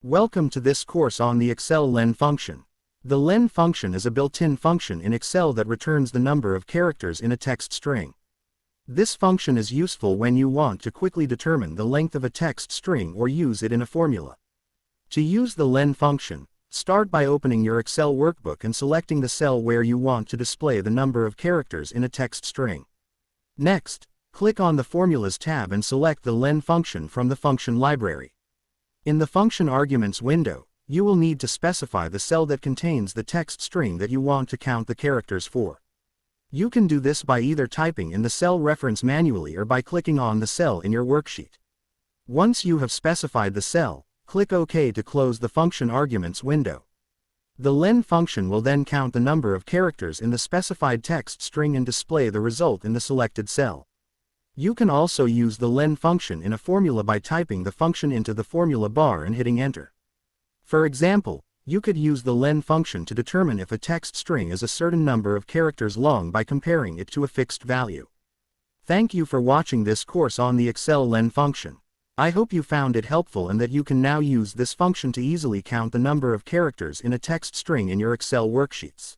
Welcome to this course on the Excel LEN function. The LEN function is a built-in function in Excel that returns the number of characters in a text string. This function is useful when you want to quickly determine the length of a text string or use it in a formula. To use the LEN function, start by opening your Excel workbook and selecting the cell where you want to display the number of characters in a text string. Next, click on the Formulas tab and select the LEN function from the function library. In the function arguments window, you will need to specify the cell that contains the text string that you want to count the characters for. You can do this by either typing in the cell reference manually or by clicking on the cell in your worksheet. Once you have specified the cell, click OK to close the function arguments window. The LEN function will then count the number of characters in the specified text string and display the result in the selected cell. You can also use the LEN function in a formula by typing the function into the formula bar and hitting enter. For example, you could use the LEN function to determine if a text string is a certain number of characters long by comparing it to a fixed value. Thank you for watching this course on the Excel LEN function. I hope you found it helpful and that you can now use this function to easily count the number of characters in a text string in your Excel worksheets.